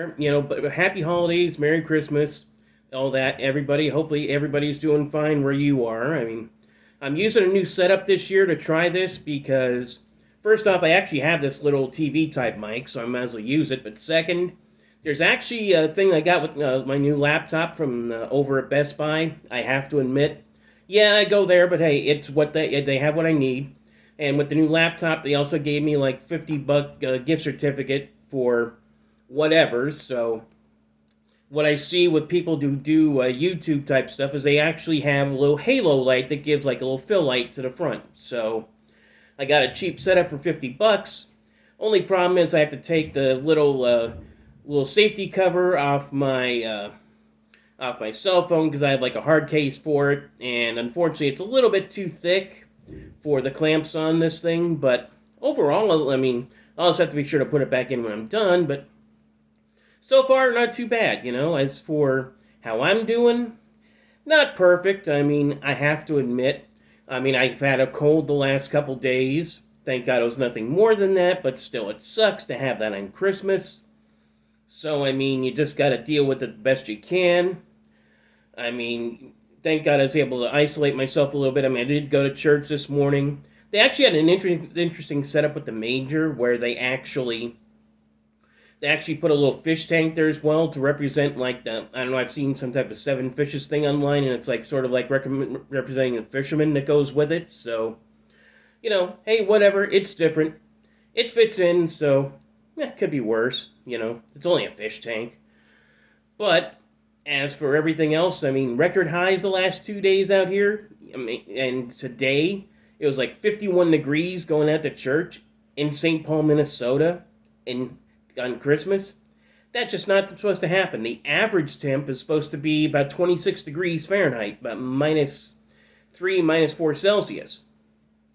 But happy holidays, Merry Christmas, all that, everybody. Hopefully, everybody's doing fine where you are. I'm using a new setup this year to try this because, first off, I actually have this little TV type mic, so I might as well use it. But second, there's actually a thing I got with my new laptop from over at Best Buy. I have to admit, yeah, I go there, but hey, it's what they have what I need. And with the new laptop, they also gave me like $50 gift certificate for whatever. So what I see with people who do YouTube type stuff is they actually have a little halo light that gives like a little fill light to the front. So I got a cheap setup for $50. Only problem is I have to take the little safety cover off my cell phone because I have like a hard case for it, and unfortunately it's a little bit too thick for the clamps on this thing. But overall, I'll just have to be sure to put it back in when I'm done. But so far, not too bad, As for how I'm doing, not perfect. I have to admit. I've had a cold the last couple days. Thank God it was nothing more than that, but still, it sucks to have that on Christmas. So, you just gotta deal with it the best you can. Thank God I was able to isolate myself a little bit. I did go to church this morning. They actually had an interesting setup with the manger where they actually put a little fish tank there as well to represent like I don't know, I've seen some type of seven fishes thing online, and it's like sort of like representing the fisherman that goes with it. So, hey, whatever, it's different. It fits in, so it could be worse, It's only a fish tank. But as for everything else, record highs the last 2 days out here. And today it was like 51 degrees going out to church in St. Paul, Minnesota, on Christmas. That's just not supposed to happen. The average temp is supposed to be about 26 degrees Fahrenheit, about -3, -4 Celsius.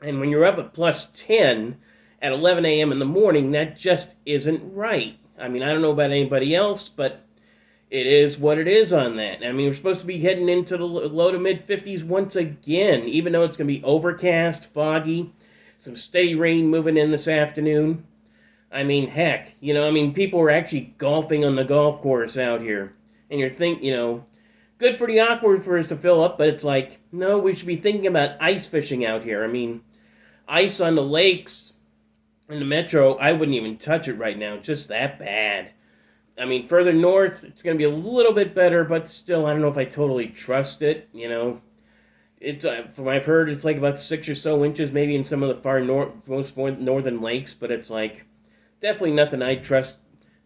And when you're up at +10 at 11 a.m. in the morning, that just isn't right. I don't know about anybody else, but it is what it is on that. We're supposed to be heading into the low to mid 50s once again, even though it's going to be overcast, foggy, some steady rain moving in this afternoon. Heck, people are actually golfing on the golf course out here. And you're good for the aquifers to fill up, but it's like, no, we should be thinking about ice fishing out here. Ice on the lakes in the metro, I wouldn't even touch it right now. It's just that bad. Further north, it's going to be a little bit better, but still, I don't know if I totally trust it, It's, from what I've heard, it's like about 6 or so inches, maybe in some of the most northern lakes, but it's like, definitely nothing I trust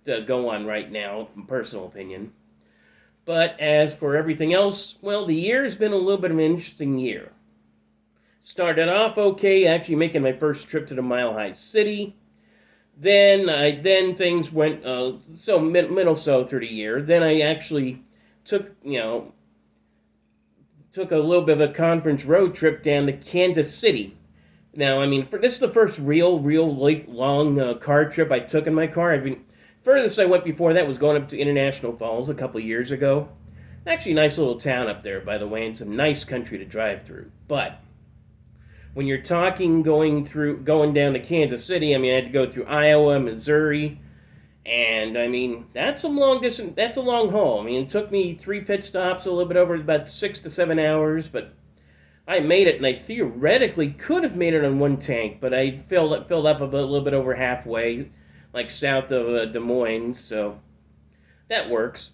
to go on right now, from personal opinion. But as for everything else, well, the year's been a little bit of an interesting year. Started off okay, actually making my first trip to the Mile High City. Then things went middle through the year. Then I actually took a little bit of a conference road trip down to Kansas City. Now, this is the first real long car trip I took in my car. Furthest I went before that was going up to International Falls a couple years ago. Actually, a nice little town up there, by the way, and some nice country to drive through. But when you're talking going down to Kansas City, I had to go through Iowa, Missouri, and that's a long distance. That's a long haul. It took me 3 pit stops, a little bit over about 6 to 7 hours, but I made it, and I theoretically could have made it on one tank, but I filled up a little bit over halfway, like south of Des Moines, so that works.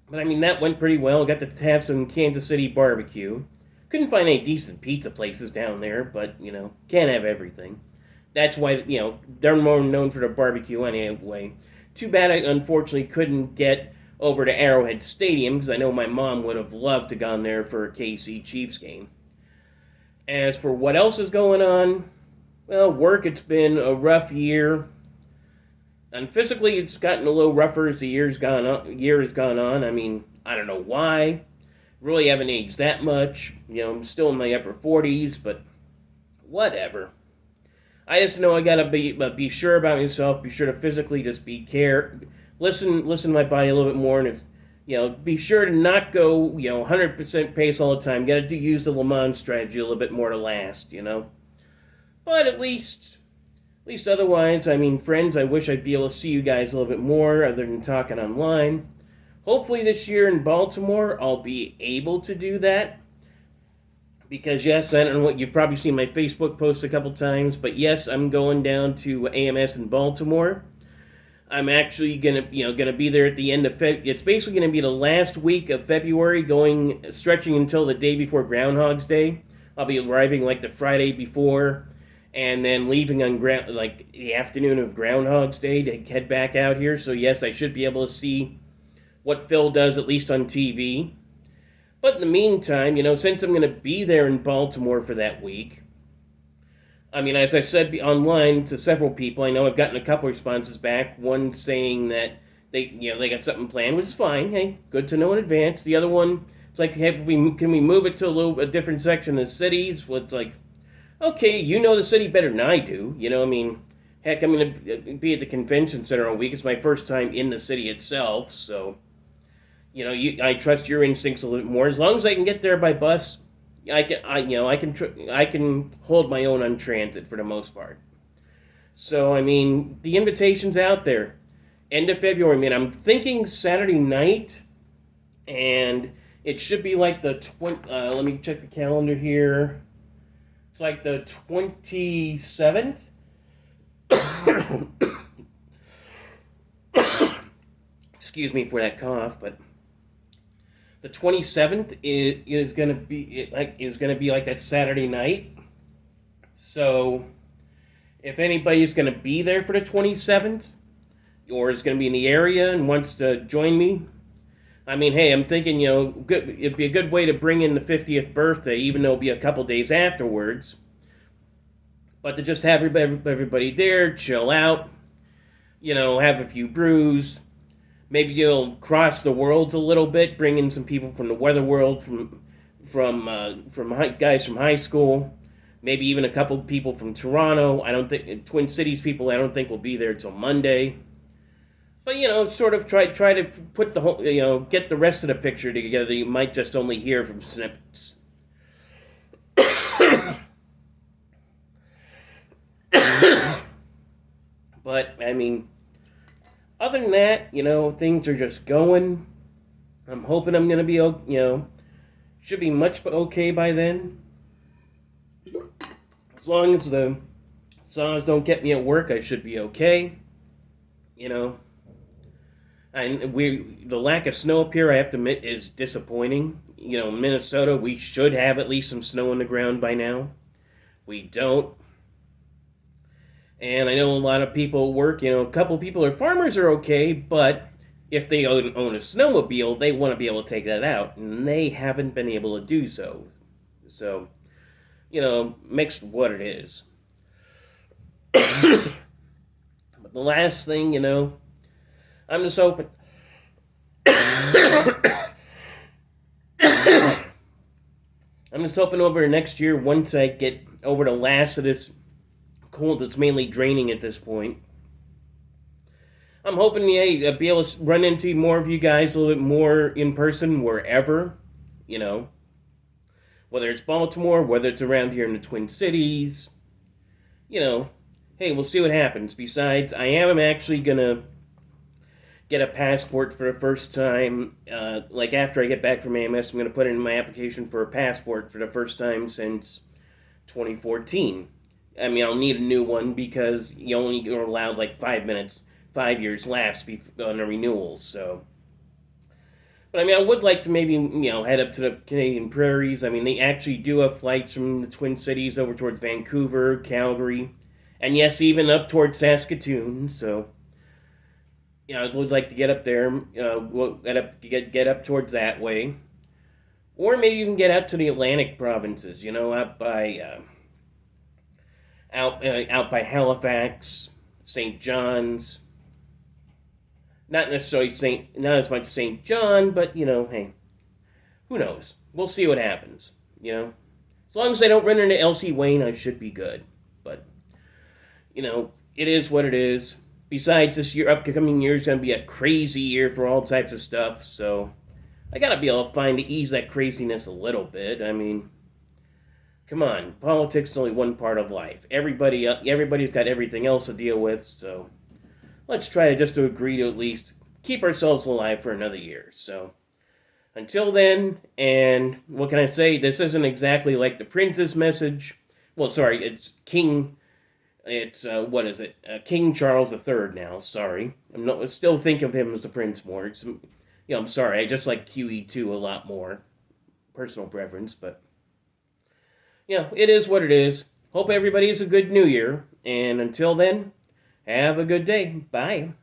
But that went pretty well. Got to have some Kansas City barbecue. Couldn't find any decent pizza places down there, but, can't have everything. That's why, they're more known for their barbecue anyway. Too bad I unfortunately couldn't get over to Arrowhead Stadium, because I know my mom would have loved to gone there for a KC Chiefs game. As for what else is going on, well, work, it's been a rough year. And physically, it's gotten a little rougher as the year has gone on. I don't know why. Really haven't aged that much. I'm still in my upper 40s, but whatever. I just know I gotta be sure about myself. Be sure to physically just listen to my body a little bit more, and be sure to not go 100% pace all the time. Got to use the Le Mans strategy a little bit more to last. But at least least otherwise, I mean, friends, I wish I'd be able to see you guys a little bit more other than talking online. Hopefully this year in Baltimore, I'll be able to do that. Because yes, I don't know what you've probably seen my Facebook post a couple times, but yes, I'm going down to AMS in Baltimore. I'm actually gonna be there at the end of It's basically gonna be the last week of February, going stretching until the day before Groundhog's Day. I'll be arriving like the Friday before, and then leaving on like the afternoon of Groundhog's Day to head back out here. So yes, I should be able to see what Phil does at least on TV. But in the meantime, since I'm gonna be there in Baltimore for that week, I mean, as I said online to several people, I know I've gotten a couple responses back. One saying that they got something planned, which is fine. Hey, good to know in advance. The other one, it's like, hey, can we move it to a different section of the cities? Well, it's like, okay, you know the city better than I do. I mean, heck, I'm gonna be at the convention center all week. It's my first time in the city itself, so I trust your instincts a little bit more. As long as I can get there by bus, I can hold my own on transit for the most part. So I mean, the invitation's out there. End of February, man. I'm thinking Saturday night, and it should be like the let me check the calendar here. It's like the 27th. Excuse me for that cough, but the 27th is gonna be like that Saturday night. So if anybody's gonna be there for the 27th, or is gonna be in the area and wants to join me, I mean, hey, I'm thinking it'd be a good way to bring in the 50th birthday, even though it'll be a couple days afterwards. But to just have everybody there, chill out, have a few brews. Maybe you'll cross the worlds a little bit, bring in some people from the weather world, from guys from high school, maybe even a couple people from Toronto. I don't think Twin Cities people. I don't think will be there till Monday. But sort of try to put the whole get the rest of the picture together. You might just only hear from snippets. But I mean, other than that, things are just going. I'm hoping I'm gonna be, should be much okay by then. As long as the saws don't get me at work, I should be okay. And the lack of snow up here, I have to admit, is disappointing. In Minnesota, we should have at least some snow on the ground by now. We don't. And I know a lot of people work, a couple people farmers are okay, but if they own a snowmobile, they want to be able to take that out, and they haven't been able to do so. So, mixed what it is. But the last thing, I'm just hoping. I'm just hoping over next year, once I get over the last of this cold that's mainly draining at this point, I'm hoping I'll be able to run into more of you guys a little bit more in person wherever, whether it's Baltimore, whether it's around here in the Twin Cities, hey, we'll see what happens. Besides, I am actually gonna get a passport for the first time. Like after I get back from AMS, I'm gonna put in my application for a passport for the first time since 2014. I mean, I'll need a new one because you only are allowed like 5 years lapse on a renewal, so. But I mean, I would like to maybe, head up to the Canadian prairies. I mean, they actually do have flights from the Twin Cities over towards Vancouver, Calgary, and yes, even up towards Saskatoon, so. I would like to get up there, get up towards that way. Or maybe you can get out to the Atlantic provinces, out by, out by Halifax, St. John's. Not necessarily not as much St. John, but, hey, who knows? We'll see what happens, As long as I don't run into Elsie Wayne, I should be good. But, it is what it is. Besides, this upcoming year is going to be a crazy year for all types of stuff, so I got to be able to ease that craziness a little bit. I mean, Come on, politics is only one part of life. Everybody's got everything else to deal with, so let's try to just to agree to at least keep ourselves alive for another year. So until then, and what can I say? This isn't exactly like the prince's message. Well, sorry, it's King. It's what is it? King Charles III now. Sorry, I still think of him as the prince more. I'm sorry. I just like QE2 a lot more. Personal preference, but it is what it is. Hope everybody has a good New Year, and until then, have a good day. Bye.